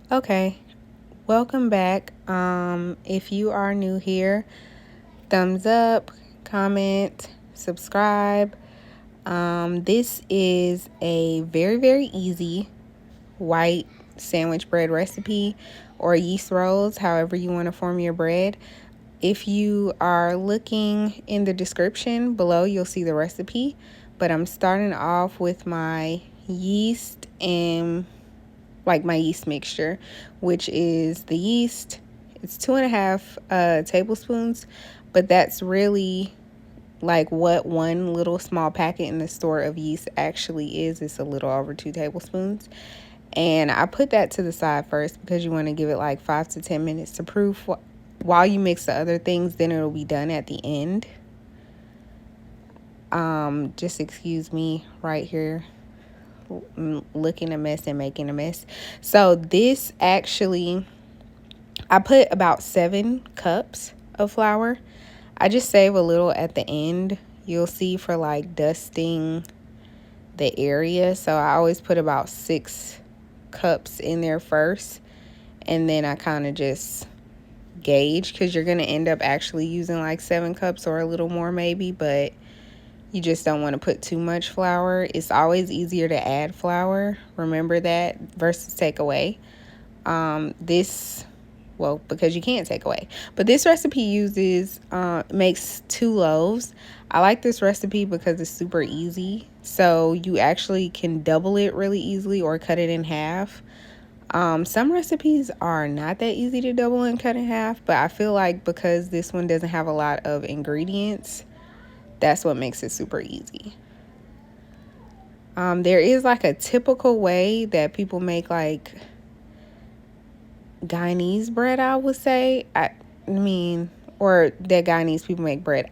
Okay, welcome back. If you are new here, thumbs up, comment, subscribe. This is a very easy white sandwich bread recipe or yeast rolls, however you want to form your bread. If you are looking in the description below, you'll see the recipe, but I'm starting off with my yeast and my yeast mixture, which is the yeast. It's 2.5 tablespoons, but that's really like what one little small packet in the store of yeast actually is. It's a little over 2 tablespoons. And I put that to the side first because you want to give it like 5 to 10 minutes to proof while you mix the other things. Then it'll be done at the end. Just excuse me right here, looking a mess and making a mess. So this actually, I put about 7 cups of flour. I just save a little at the end, you'll see, for like dusting the area. So I always put about 6 cups in there first, and then I kind of just gauge, because you're going to end up actually using like 7 cups or a little more maybe, but you just don't want to put too much flour. It's always easier to add flour, remember that, versus take away. Because you can't take away. But this recipe makes 2 loaves. I like this recipe because it's super easy. So you actually can double it really easily or cut it in half. Some recipes are not that easy to double and cut in half, but I feel like because this one doesn't have a lot of ingredients, that's what makes it super easy. There is like a typical way that people make like Guyanese bread, I would say. Or that Guyanese people make bread.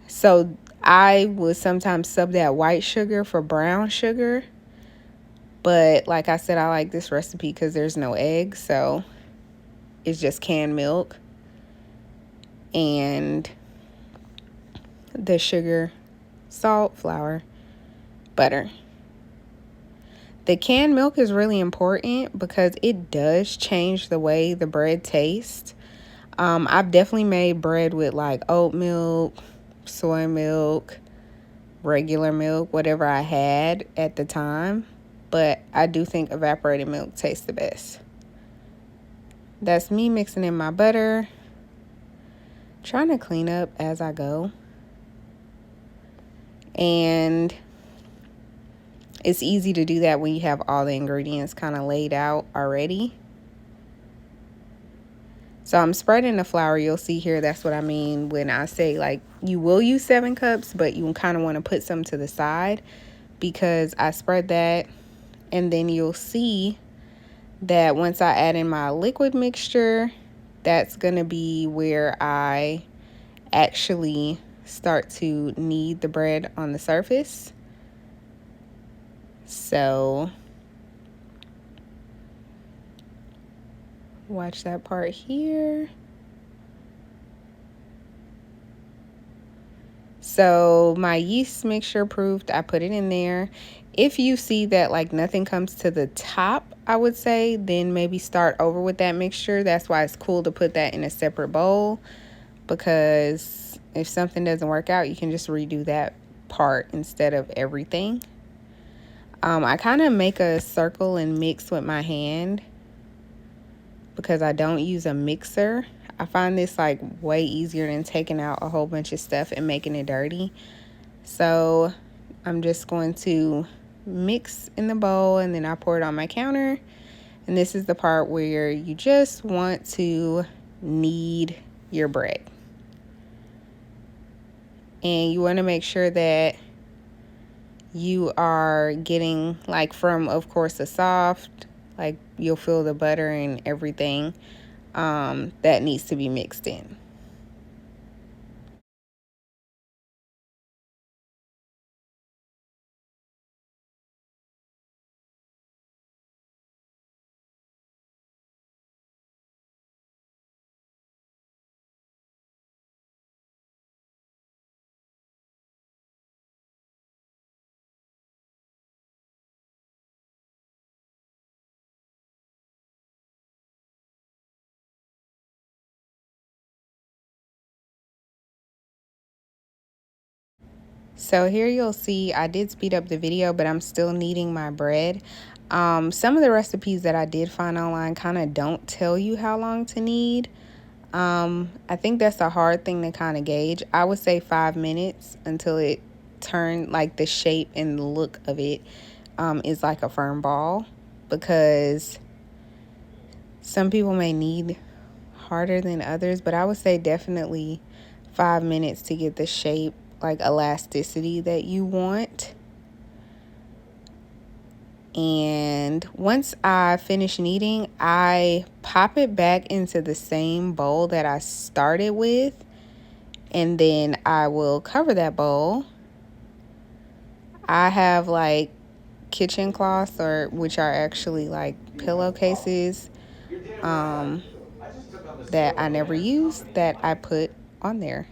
So I would sometimes sub that white sugar for brown sugar. But like I said, I like this recipe because there's no eggs, so it's just canned milk and the sugar, salt, flour, butter. The canned milk is really important because it does change the way the bread tastes. I've definitely made bread with like oat milk, soy milk, regular milk, whatever I had at the time. But I do think evaporated milk tastes the best. That's me mixing in my butter. Trying to clean up as I go. And it's easy to do that when you have all the ingredients kind of laid out already. So I'm spreading the flour. You'll see here, that's what I mean when I say like you will use 7 cups, but you kind of want to put some to the side, because I spread that. And then you'll see that once I add in my liquid mixture, that's going to be where I actually start to knead the bread on the surface. So watch that part here. So my yeast mixture proofed, I put it in there. If you see that like nothing comes to the top, I would say, then maybe start over with that mixture. That's why it's cool to put that in a separate bowl, because if something doesn't work out, you can just redo that part instead of everything. I kind of make a circle and mix with my hand because I don't use a mixer. I find this like way easier than taking out a whole bunch of stuff and making it dirty. So I'm just going to mix in the bowl, and then I pour it on my counter. And this is the part where you just want to knead your bread. And you want to make sure that you are getting like from, of course, a soft, like you'll feel the butter and everything that needs to be mixed in. So here you'll see I did speed up the video, but I'm still kneading my bread. Some of the recipes that I did find online kind of don't tell you how long to knead. I think that's a hard thing to kind of gauge. I would say 5 minutes until it turned, like the shape and the look of it is like a firm ball, because some people may knead harder than others, but I would say definitely 5 minutes to get the shape, like elasticity that you want. And once I finish kneading, I pop it back into the same bowl that I started with, and then I will cover that bowl. I have like kitchen cloths, or which are actually like pillowcases, that I never use, that I put on there.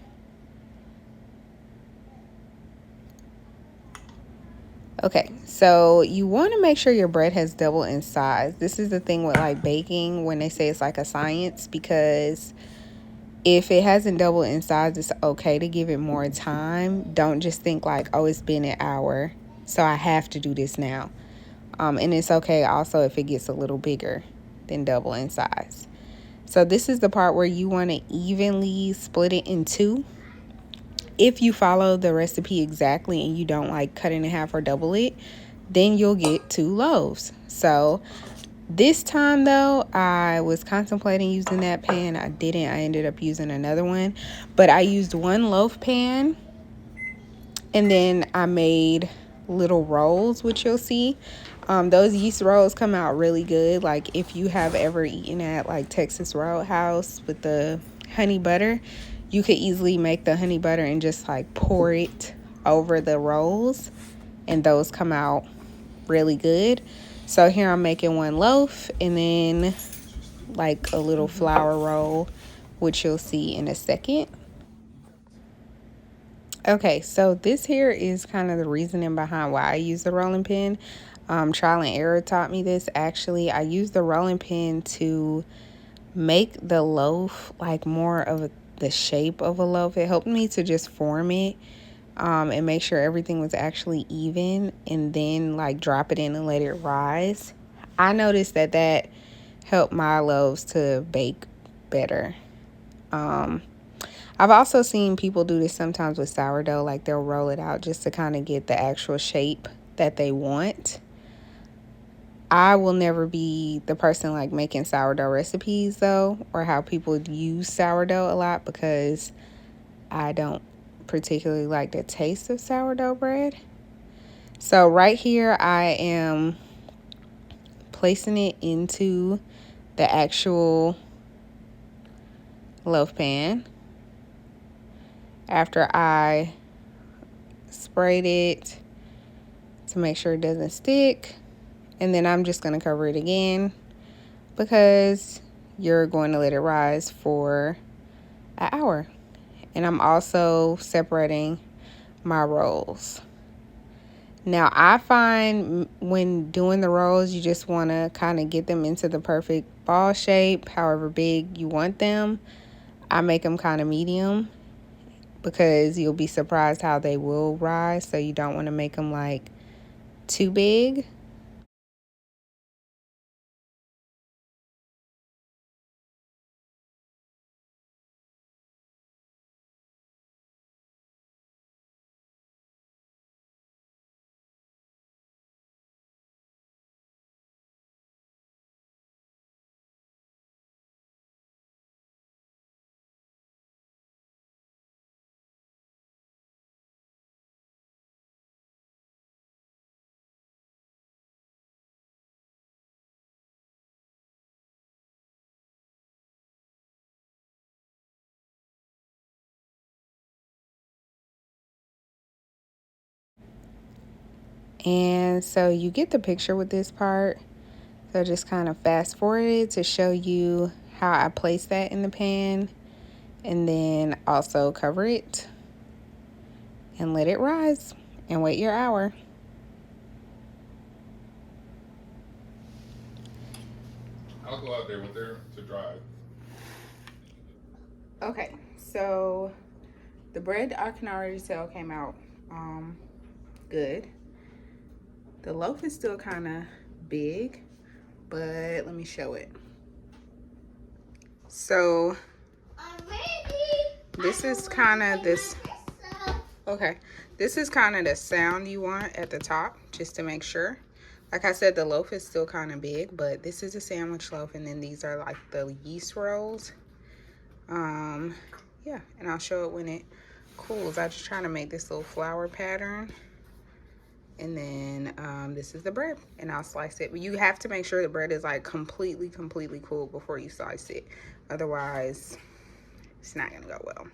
Okay, so you want to make sure your bread has double in size. This is the thing with like baking when they say it's like a science, because if it hasn't doubled in size, it's okay to give it more time. Don't just think like, oh, it's been an hour, so I have to do this now. And it's okay also if it gets a little bigger than double in size. So this is the part where you want to evenly split it in two. If you follow the recipe exactly and you don't like cut it in half or double it, then you'll get 2 loaves. So this time though, I was contemplating using that pan. I didn't. I ended up using another one, but I used one loaf pan, and then I made little rolls, which you'll see. Those yeast rolls come out really good. Like if you have ever eaten at like Texas Roadhouse with the honey butter, you could easily make the honey butter and just like pour it over the rolls, and those come out really good. So here I'm making one loaf and then like a little flour roll, which you'll see in a second. Okay, so this here is kind of the reasoning behind why I use the rolling pin. Trial and error taught me this. Actually, I use the rolling pin to make the loaf like more of the shape of a loaf. It helped me to just form it, and make sure everything was actually even, and then like drop it in and let it rise. I noticed that helped my loaves to bake better. I've also seen people do this sometimes with sourdough, like they'll roll it out just to kind of get the actual shape that they want. I will never be the person like making sourdough recipes though, or how people use sourdough a lot, because I don't particularly like the taste of sourdough bread. So right here I am placing it into the actual loaf pan after I sprayed it to make sure it doesn't stick. And then I'm just going to cover it again, because you're going to let it rise for an hour. And I'm also separating my rolls. Now I find when doing the rolls, you just want to kind of get them into the perfect ball shape, however big you want them. I make them kind of medium, because you'll be surprised how they will rise. So you don't want to make them like too big. And so you get the picture with this part. So just kind of fast forward it to show you how I place that in the pan, and then also cover it and let it rise and wait your hour. I'll go out there with her to drive. Okay, so the bread I can already tell came out good. The loaf is still kind of big, but let me show it. So this is kind of this, okay, this is kind of the sound you want at the top, just to make sure. Like I said, the loaf is still kind of big, but this is a sandwich loaf, and then these are like the yeast rolls. Yeah, and I'll show it when it cools. I'm just trying to make this little flower pattern. And then this is the bread, and I'll slice it. But you have to make sure the bread is like completely cool before you slice it. Otherwise, it's not gonna go well.